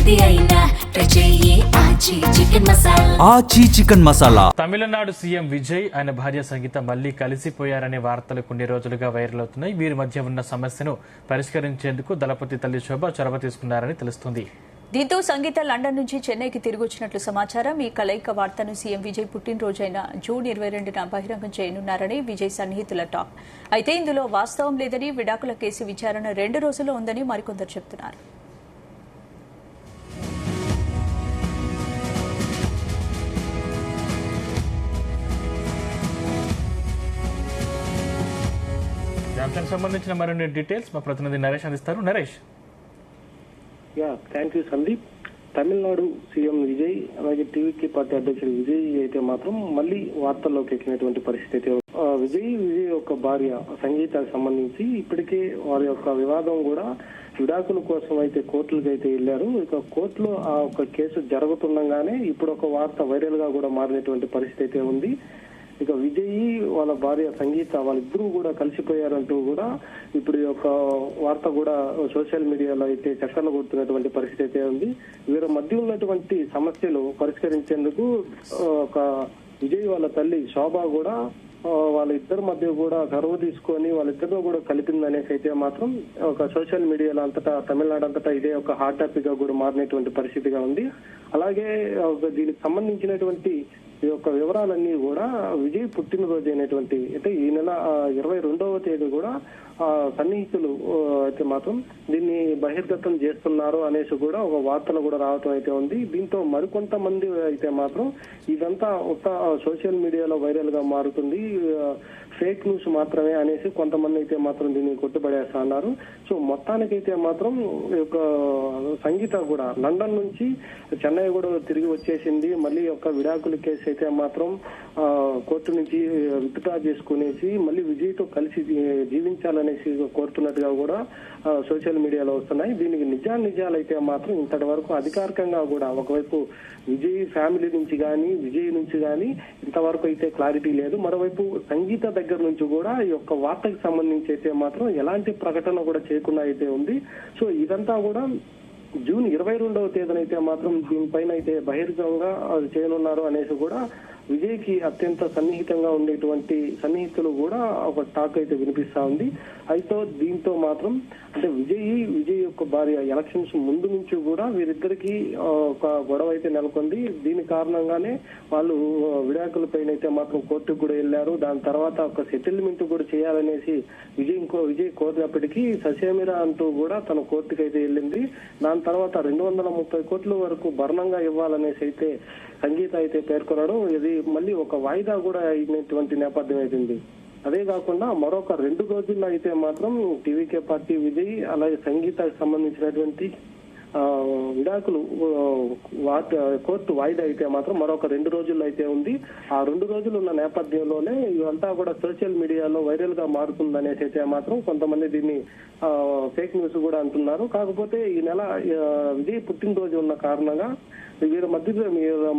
ఆచి chicken masala. Tamil Nadu CM Vijay ఆయన భార్య సంగీత మళ్లీ కలిసిపోయారనే వార్తలు కొన్ని రోజులుగా వైరల్ అవుతున్నాయి. వీరి మధ్య ఉన్న సమస్యను పరిష్కరించేందుకు దళపతి తల్లి శోభ చొరవ తీసుకున్నారని తెలుస్తుంది. దీంతో సంగీత లండన్ నుంచి చెన్నైకి తిరిగొచ్చినట్లు సమాచారం. ఈ కలయిక వార్తను సీఎం విజయ్ పుట్టినరోజైన జూన్ 22న బహిరంగం చేయనున్నారని విజయ్ సన్నిహితుల టాక్. అయితే ఇందులో వాస్తవం లేదని, విడాకుల కేసు విచారణ 2 రోజుల్లో ఉందని మరికొందరు చెబుతున్నారు. అంశానికి సంబంధించిన మరిన్ని డీటెయిల్స్ మా ప్రతినిధి నరేష్ అందిస్తారు. Naresh. Thank you Sandeep. Tamil Nadu CM Vijay అలాగే టీవీకి పార్టీ అధ్యక్షుడు విజయ్ అయితే మాత్రం మళ్ళీ వార్తల్లోకి ఎక్కినటువంటి పరిస్థితి. విజయ్ యొక్క భార్య సంగీతకు సంబంధించి ఇప్పటికే వారి యొక్క వివాదం కూడా విడాకుల కోసం అయితే కోర్టులకు అయితే వెళ్లారు. ఇక కోర్టులో ఆ ఒక కేసు జరుగుతుండగానే ఇప్పుడు ఒక వార్త వైరల్ గా కూడా మారినటువంటి పరిస్థితి అయితే ఉంది. ఇక విజయ్ వాళ్ళ భార్య సంగీత వాళ్ళిద్దరూ కూడా కలిసిపోయారంటూ కూడా ఇప్పుడు యొక్క వార్త కూడా సోషల్ మీడియాలో అయితే చక్కర్లు కొడుతున్నటువంటి పరిస్థితి అయితే ఉంది. వీరి మధ్య ఉన్నటువంటి సమస్యలు పరిష్కరించేందుకు ఒక విజయ్ వాళ్ళ తల్లి శోభ కూడా వాళ్ళిద్దరి మధ్య కూడా గర్వ తీసుకొని వాళ్ళిద్దరిలో కూడా కలిపిందనేసి అయితే మాత్రం ఒక సోషల్ మీడియాలో అంతటా తమిళనాడు అంతటా ఇదే ఒక హాట్ టాపిక్ గా కూడా మారినటువంటి పరిస్థితిగా ఉంది. అలాగే దీనికి సంబంధించినటువంటి ఈ యొక్క వివరాలన్నీ కూడా విజయ్ పుట్టినరోజు అయినటువంటి అంటే ఈ నెల 22వ తేదీ కూడా సన్నిహితులు అయితే మాత్రం దీన్ని బహిర్గతం చేస్తున్నారు అనేసి కూడా ఒక వార్తలు కూడా రావటం అయితే ఉంది. దీంతో మరికొంతమంది అయితే మాత్రం ఇదంతా సోషల్ మీడియాలో వైరల్ గా మారుతుంది, ఫేక్ న్యూస్ మాత్రమే అనేసి కొంతమంది అయితే మాత్రం దీన్ని కొట్టుబడేస్తా అన్నారు. సో మొత్తానికైతే మాత్రం ఒక సంగీత కూడా లండన్ నుంచి చెన్నై కూడా తిరిగి వచ్చేసింది. మళ్ళీ ఒక విడాకుల కేసు అయితే మాత్రం కోర్టు నుంచి విత్డ్రా చేసుకునేసి మళ్ళీ విజయ్తో కలిసి జీవించాలనేసి కోరుతున్నట్టుగా కూడా సోషల్ మీడియాలో వస్తున్నాయి. దీనికి నిజాలైతే మాత్రం ఇంతటి వరకు అధికారికంగా కూడా ఒకవైపు విజయ్ ఫ్యామిలీ నుంచి కానీ విజయ్ నుంచి కానీ ఇంతవరకు అయితే క్లారిటీ లేదు. మరోవైపు సంగీత దగ్గర నుంచి కూడా ఈ యొక్క వార్తకు సంబంధించి అయితే మాత్రం ఎలాంటి ప్రకటన కూడా చేయకుండా అయితే ఉంది. సో ఇదంతా కూడా జూన్ 22వ తేదీన అయితే మాత్రం దీనిపైన అయితే బహిర్గతంగా చేయనున్నారు అనేసి కూడా విజయ్ కి అత్యంత సన్నిహితంగా ఉండేటువంటి సన్నిహితులు కూడా ఒక టాక్ అయితే వినిపిస్తా ఉంది. అయితే దీంతో మాత్రం అంటే విజయ్ యొక్క భార్య ఎలక్షన్స్ ముందు నుంచి కూడా వీరిద్దరికి ఒక గొడవ అయితే నెలకొంది. దీని కారణంగానే వాళ్ళు విడాకుల పైన అయితే మాత్రం కోర్టుకు కూడా వెళ్లారు. దాని తర్వాత ఒక సెటిల్మెంట్ కూడా చేయాలనేసి విజయ్ కోరినప్పటికీ ససేమిరా అంటూ కూడా తన కోర్టుకు అయితే వెళ్ళింది. దాని తర్వాత 230 కోట్ల వరకు భరణంగా ఇవ్వాలనేసి అయితే సంగీత అయితే పేర్కొనడం, ఇది మళ్ళీ ఒక వాయిదా కూడా అయినటువంటి నేపథ్యం అయిపోయింది. అదే కాకుండా మరొక 2 రోజుల్లో అయితే మాత్రం టీవీకే పార్టీ విజయ్ అలాగే సంగీతకు సంబంధించినటువంటి విడాకులు కోర్టు వాయిదా అయితే మాత్రం మరొక 2 రోజుల్లో అయితే ఉంది. ఆ 2 రోజులు ఉన్న నేపథ్యంలోనే ఇదంతా కూడా సోషల్ మీడియాలో వైరల్ గా మారుతుందనేసి అయితే మాత్రం కొంతమంది దీన్ని ఫేక్ న్యూస్ కూడా అంటున్నారు. కాకపోతే ఈ నెల విజయ్ పుట్టినరోజు ఉన్న కారణంగా వీరి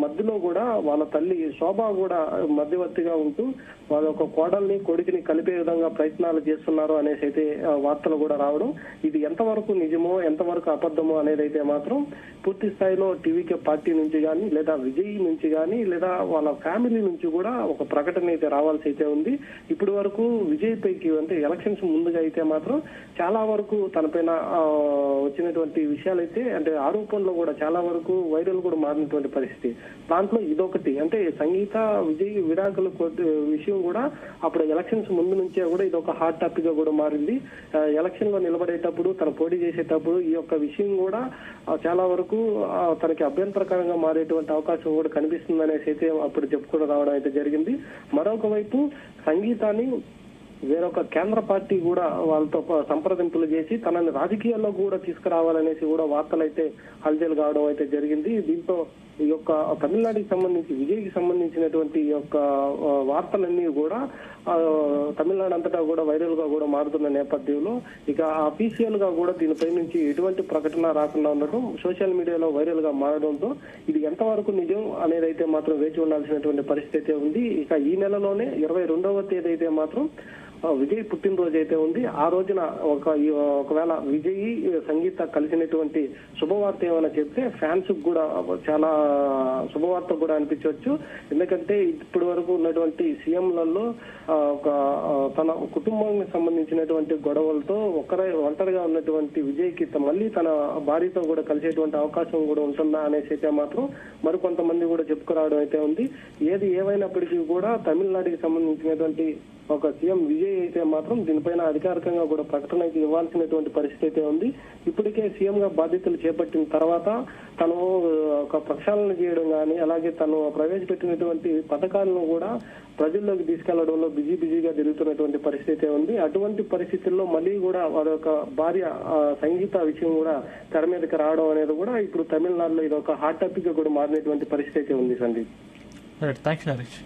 మధ్యలో కూడా వాళ్ళ తల్లి శోభ కూడా మధ్యవర్తిగా ఉంటూ వాళ్ళ ఒక కోడల్ని కొడుకుని కలిపే విధంగా ప్రయత్నాలు చేస్తున్నారు అనేసి అయితే వార్తలు కూడా రావడం, ఇది ఎంతవరకు నిజమో ఎంతవరకు అబద్ధమో అనేది అయితే మాత్రం పూర్తి స్థాయిలో టీవీకే పార్టీ నుంచి కానీ లేదా విజయ్ నుంచి కానీ లేదా వాళ్ళ ఫ్యామిలీ నుంచి కూడా ఒక ప్రకటన అయితే రావాల్సి అయితే ఉంది. ఇప్పటి వరకు విజయ్ పైకి అంటే ఎలక్షన్స్ ముందుగా అయితే మాత్రం చాలా వరకు తనపైన వచ్చినటువంటి విషయాలు అయితే అంటే ఆరోపణలు కూడా చాలా వరకు వైరల్ కూడా మారినటువంటి పరిస్థితి. దాంట్లో ఇదొకటి అంటే సంగీత విజయ్ విడాకుల విషయం కూడా అప్పుడు ఎలక్షన్స్ ముందు నుంచే కూడా ఇది ఒక హాట్ టాపిక్ గా కూడా మారింది. ఎలక్షన్ లో నిలబడేటప్పుడు తను పోటీ చేసేటప్పుడు ఈ యొక్క విషయం కూడా చాలా వరకు తనకి అభ్యంతరకరంగా మారేటువంటి అవకాశం కూడా కనిపిస్తుంది అనేసి అయితే అప్పుడు చెప్పుకోవడం రావడం అయితే జరిగింది. మరొక వైపు సంగీతాన్ని వేరొక కేంద్ర పార్టీ కూడా వాళ్ళతో సంప్రదింపులు చేసి తనని రాజకీయాల్లో కూడా తీసుకురావాలనేసి కూడా వార్తలు అయితే హల్చల్ కావడం అయితే జరిగింది. దీంతో ఈ యొక్క తమిళనాడుకి సంబంధించి విజయ్కి సంబంధించినటువంటి ఈ యొక్క వార్తలన్నీ కూడా తమిళనాడు అంతటా కూడా వైరల్ గా కూడా మారుతున్న నేపథ్యంలో ఇక అఫీషియల్ గా కూడా దీనిపై నుంచి ఎటువంటి ప్రకటన రాకుండా ఉండటం సోషల్ మీడియాలో వైరల్ గా మారడంతో ఇది ఎంతవరకు నిజం అనేది అయితే మాత్రం వేచి ఉండాల్సినటువంటి పరిస్థితి అయితే ఉంది. ఇక ఈ నెలలోనే 22వ తేదీ అయితే మాత్రం విజయ్ పుట్టినరోజు అయితే ఉంది. ఆ రోజున ఒకవేళ విజయ్ సంగీత కలిసినటువంటి శుభవార్త ఏమైనా చెప్తే ఫ్యాన్స్ కూడా చాలా శుభవార్త కూడా అనిపించవచ్చు. ఎందుకంటే ఇప్పటి వరకు ఉన్నటువంటి సీఎంలలో తన కుటుంబానికి సంబంధించినటువంటి గొడవలతో ఒంటరిగా ఉన్నటువంటి విజయ్కి మళ్ళీ తన భార్యతో కూడా కలిసేటువంటి అవకాశం కూడా ఉంటుందా అనేసి అయితే మాత్రం మరికొంతమంది కూడా చెప్పుకురావడం అయితే ఉంది. ఏది ఏమైనప్పటికీ కూడా తమిళనాడుకి సంబంధించినటువంటి ఒక సీఎం విజయ్ అయితే మాత్రం దీనిపైన అధికారికంగా కూడా ప్రకటనకి ఇవ్వాల్సినటువంటి పరిస్థితి అయితే ఉంది. ఇప్పటికే సీఎం గా బాధ్యతలు చేపట్టిన తర్వాత తను ఒక ప్రక్షాళన చేయడం కానీ, అలాగే తను ప్రవేశపెట్టినటువంటి పథకాలను కూడా ప్రజల్లోకి తీసుకెళ్లడంలో బిజీగా తిరుగుతున్నటువంటి పరిస్థితి ఉంది. అటువంటి పరిస్థితుల్లో మళ్ళీ కూడా వారి యొక్క భార్య సంగీత విషయం కూడా తెర మీదకి రావడం అనేది కూడా ఇప్పుడు తమిళనాడులో ఇది ఒక హాట్ టాపిక్ గా కూడా మారినటువంటి పరిస్థితి అయితే ఉంది. సందీప్, థ్యాంక్స్ నరేష్.